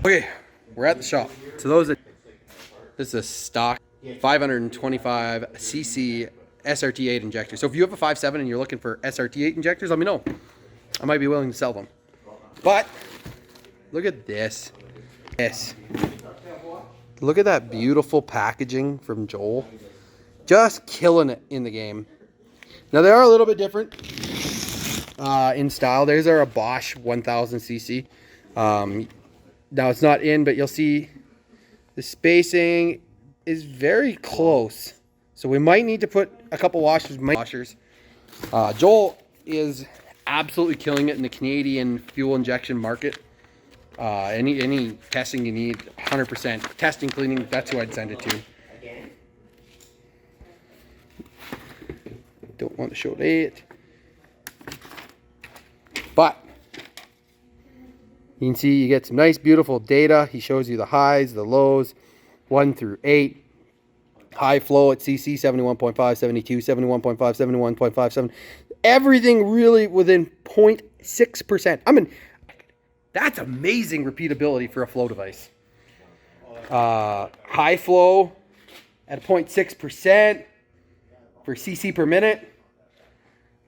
Okay, we're at the shop. So this is a stock 525cc SRT8 injector. So if you have a 5.7 and you're looking for SRT8 injectors, let me know. I might be willing to sell them. But look at this. Look at that beautiful packaging from Joel. Just killing it in the game. Now they are a little bit different in style. There's our Bosch 1000cc. Now it's not in, but you'll see the spacing is very close. So we might need to put a couple washers. Joel is absolutely killing it in the Canadian fuel injection market. Any testing you need, 100%. Testing, cleaning, that's who I'd send it to. Don't want to show it. But you can see you get some nice, beautiful data. He shows you the highs, the lows, 1 through 8. High flow at CC, 71.5, 72, 71.5, 71.57. Everything really within 0.6%. I mean, that's amazing repeatability for a flow device. High flow at 0.6% for CC per minute.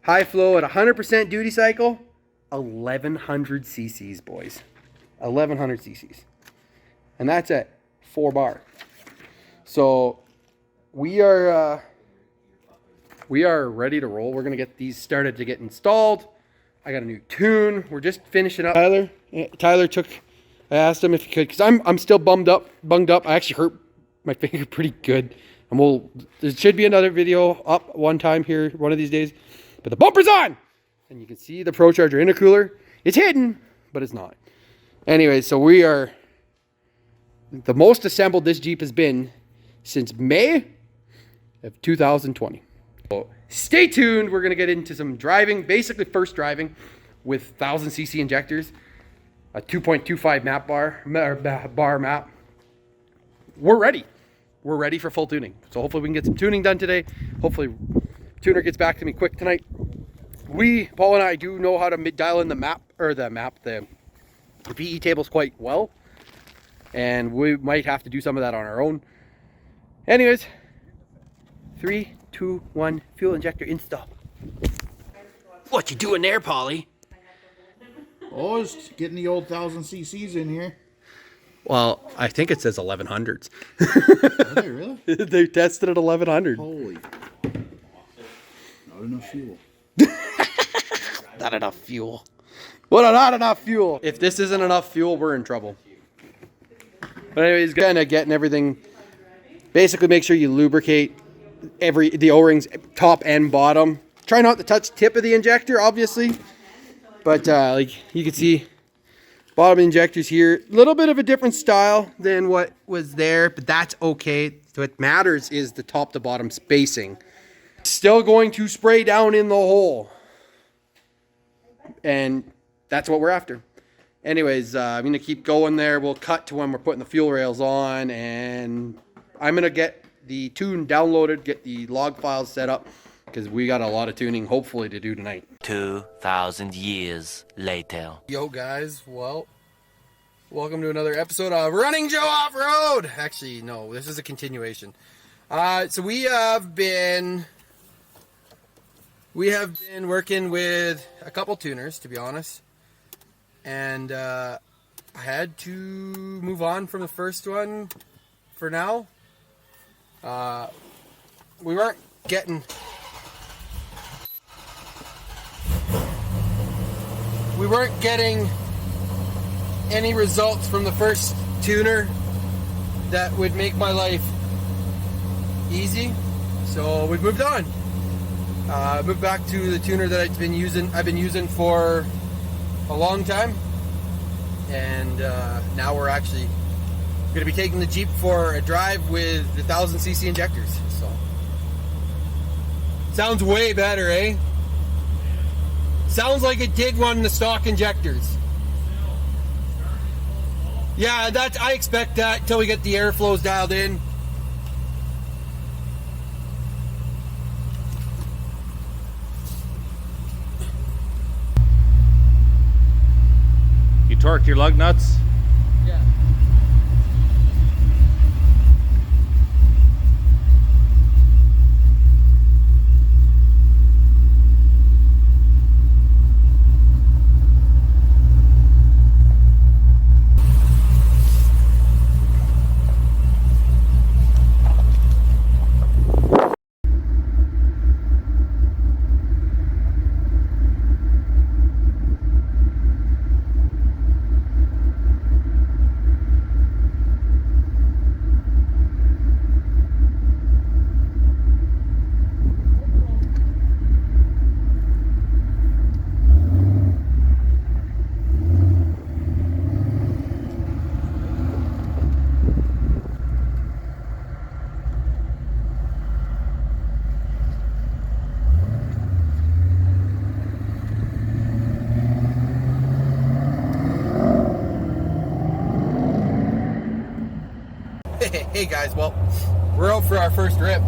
High flow at 100% duty cycle, 1100 cc's, boys. 1100 cc's. And that's at 4 bar. So we are ready to roll. We're going to get these started to get installed. I got a new tune. We're just finishing up. Tyler I asked him if he could, because I'm still bunged up. I actually hurt my finger pretty good. And there should be another video up one time here one of these days. But the bumper's on! And you can see the Pro Charger intercooler. It's hidden, but it's not. Anyway, so we are the most assembled this Jeep has been since May of 2020. So stay tuned. We're going to get into some driving, basically first driving with 1000cc injectors, a 2.25 map bar map. We're ready. We're ready for full tuning. So hopefully we can get some tuning done today. Hopefully tuner gets back to me quick tonight. Paul and I do know how to dial in the PE tables quite well. And we might have to do some of that on our own. Anyways, 3, 2, 1, fuel injector install. What you doing there, Polly? Oh, just getting the old 1000cc's in here. Well, I think it says 1100s. Are they really? They tested at 1100. Holy. Not enough fuel. Not enough fuel. What, not enough fuel? If this isn't enough fuel, we're in trouble. But anyways, kind of getting everything. Basically, make sure you lubricate the O-rings, top and bottom. Try not to touch the tip of the injector, obviously. But like you can see, bottom injectors here, a little bit of a different style than what was there, but that's okay. What matters is the top to bottom spacing. Still going to spray down in the hole. And that's what we're after. Anyways, I'm going to keep going there. We'll cut to when we're putting the fuel rails on, and I'm going to get the tune downloaded, get the log files set up, because we got a lot of tuning hopefully to do tonight. 2,000 years later. Yo guys, well, welcome to another episode of Running Joe Off-Road. Actually, no, this is a continuation. So we have been working with a couple tuners, to be honest. And I had to move on from the first one for now. We weren't getting any results from the first tuner that would make my life easy, so we've moved on. Moved back to the tuner that I've been using for a long time, and now we're actually going to be taking the Jeep for a drive with the 1000cc injectors. So sounds way better, eh? Sounds like it did run the stock injectors. Yeah, I expect that until we get the airflows dialed in. You torqued your lug nuts? Yeah. Hey guys, well, we're out for our first rip.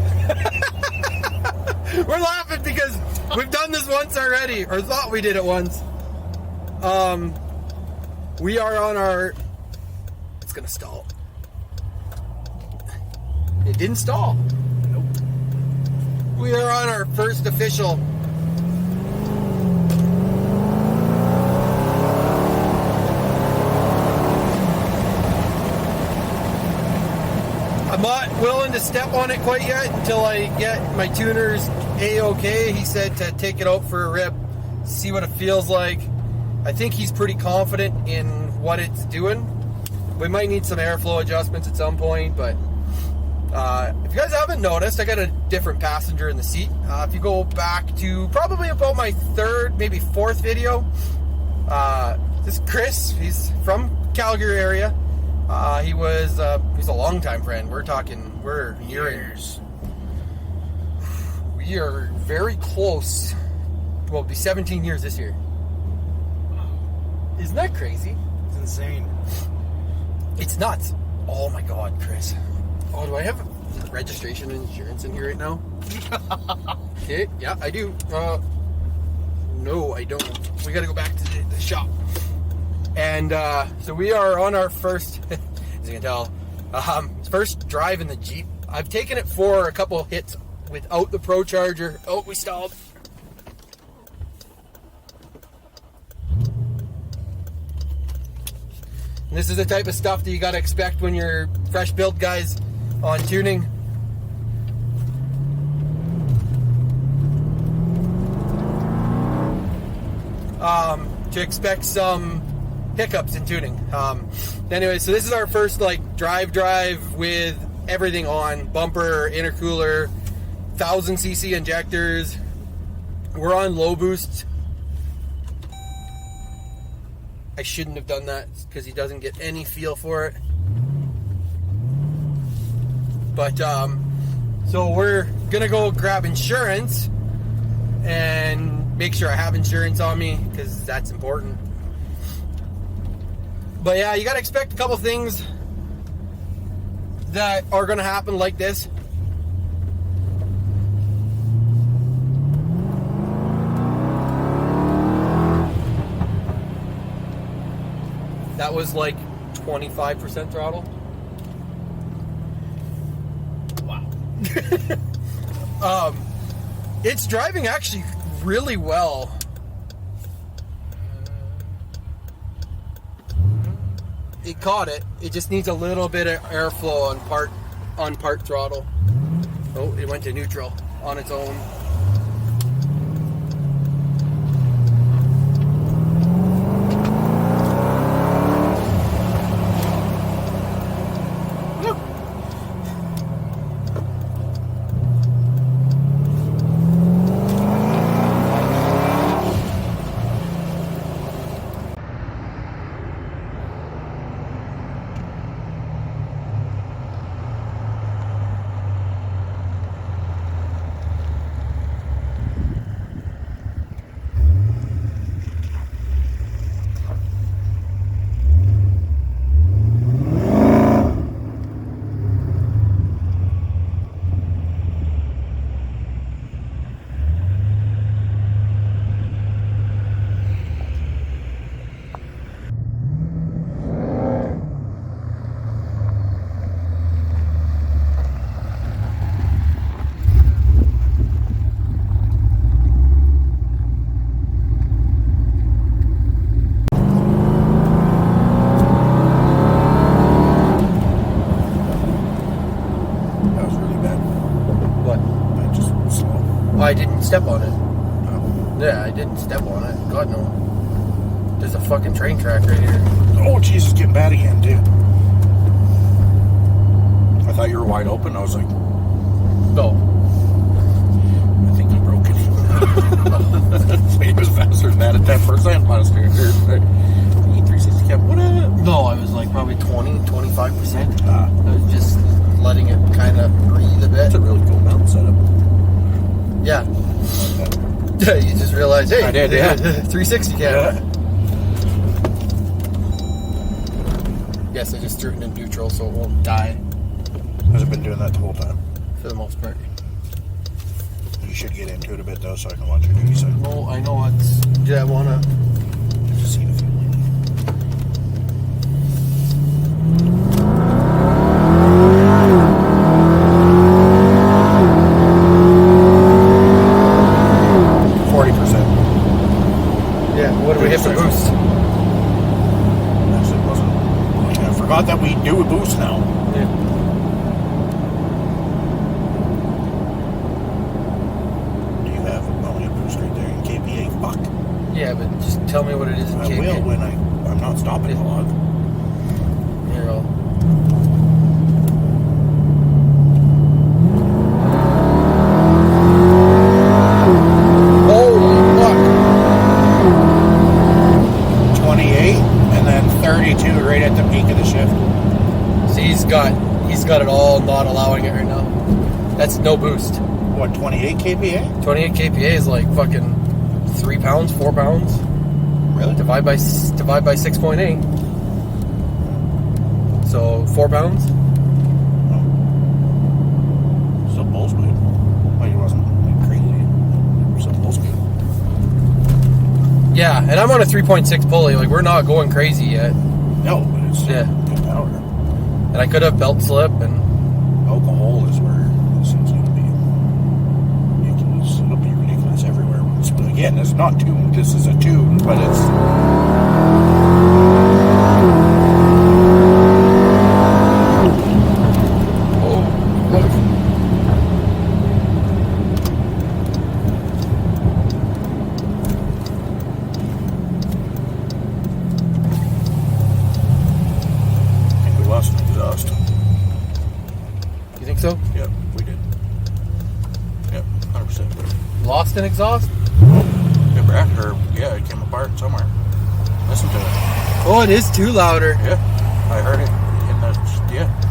We're laughing because we've done this once already, or thought we did it once. We are on our... It's gonna stall. It didn't stall. Nope. We are on our first official... I'm not willing to step on it quite yet until I get my tuner's A-OK. He said to take it out for a rip, see what it feels like. I think he's pretty confident in what it's doing. We might need some airflow adjustments at some point, but if you guys haven't noticed, I got a different passenger in the seat. If you go back to probably about my third, maybe fourth video, this is Chris. He's from Calgary area. He's a longtime friend. We're years. We are very close. Well, it'll be 17 years this year. Isn't that crazy? It's insane. It's nuts. Oh my God, Chris. Oh, do I have registration and insurance in here right now? Okay, yeah, I do. No, I don't. We gotta go back to the shop. And so we are on our first, as you can tell, first drive in the Jeep. I've taken it for a couple hits without the Pro Charger. Oh, we stalled. And this is the type of stuff that you got to expect when you're fresh build guys on tuning. To expect some hiccups in tuning. Anyway, so this is our first like drive with everything on: bumper, intercooler, 1000cc injectors. We're on low boost. I shouldn't have done that because he doesn't get any feel for it. But so we're gonna go grab insurance and make sure I have insurance on me because that's important. But yeah, you gotta expect a couple things that are gonna happen like this. That was like 25% throttle. Wow. It's driving actually really well. It caught it. It just needs a little bit of airflow on part throttle. Oh, it went to neutral on its own. I didn't step on it. No. Yeah, I didn't step on it. God, no. There's a fucking train track right here. Oh, Jesus, getting bad again, dude. I thought you were wide open. I was like, No. I think you broke it. He was faster than that at 10% last year. 360 cab. What up? No, I was like probably 20-25%. I was just letting it kind of breathe a bit. That's a really cool mount setup. Yeah. You just realized, hey, I did, yeah. 360 cam. Yeah. Yes, I just threw it in neutral so it won't die. Has it been doing that the whole time? for the most part. You should get into it a bit though, so I can watch your duty cycle. No, I know it's. Yeah, I wanna. Just seen a few. Yeah, what do we hit for boost? Actually, it wasn't. I forgot that we do a boost now. Yeah. Do you have a boost right there in KPA? Fuck. Yeah, but just tell me what it is in I KPA. will when I'm not stopping a lot. Here, I'll. Holy fuck! 28 and then 32 right at the peak of the shift. See, he's got it all not allowing it right now. That's no boost. What, 28 kPa? 28 kPa is like fucking 3 pounds, 4 pounds. Really? Divide by 6.8. So 4 pounds. Still bull speed. Well, he wasn't like crazy. Still bull speed. Yeah, and I'm on a 3.6 pulley. Like, we're not going crazy yet. No, but it's Yeah. good power. And I could have belt slip and. Alcohol is where this thing's going to be ridiculous. It'll be ridiculous everywhere. But again, it's not tuned. This is a tune, but it's. I think we lost an exhaust. You think so? Yep, we did. Yep, 100%. Lost an exhaust? Yeah, Brad, yeah, it came apart somewhere. Listen to it. Oh, it is too louder. Yeah, I heard it in the, yeah.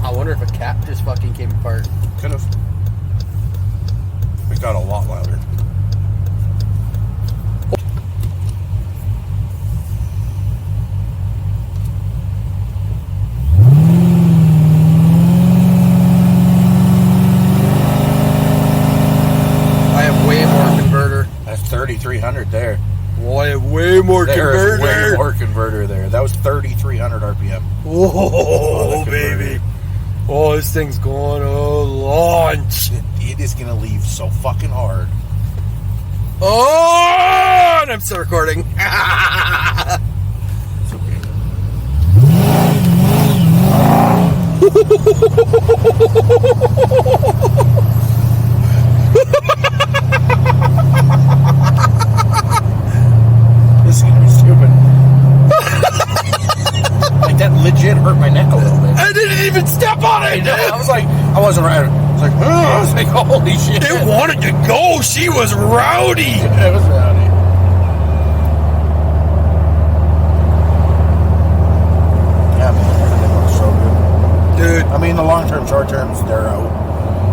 I wonder if a cap just fucking came apart. Could have. It got a lot louder. I have way more converter. That's 3,300 there. Boy, I have way more There is converter. way more converter there. That was 3,300 RPM. Whoa, the baby. converter. Oh, this thing's going to launch. It is gonna leave so fucking hard. Oh, and I'm still recording. It's okay. This is gonna be stupid. Like that legit hurt my neck a little bit. I didn't even step on it. I was like, I wasn't right. I was like, I was like, holy shit. It wanted to go. She was rowdy. It was rowdy. Yeah, man, everything looks so good. Dude. I mean, the long term, short terms, they're out.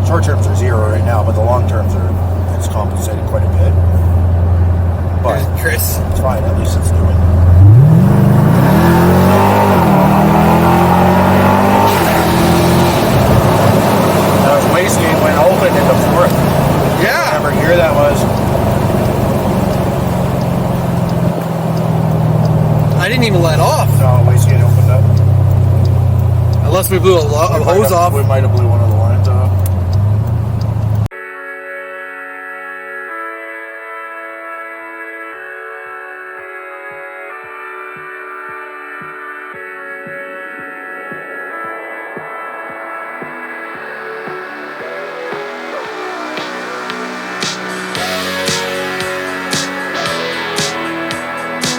Short terms are zero right now, but the long terms it's compensated quite a bit. But There's Chris. it's fine. At least it's doing. That was wastegate went open in the fourth. Yeah. Whatever year that was. I didn't even let off. No, wastegate opened up. Unless we blew a hose off. We might have blew one of the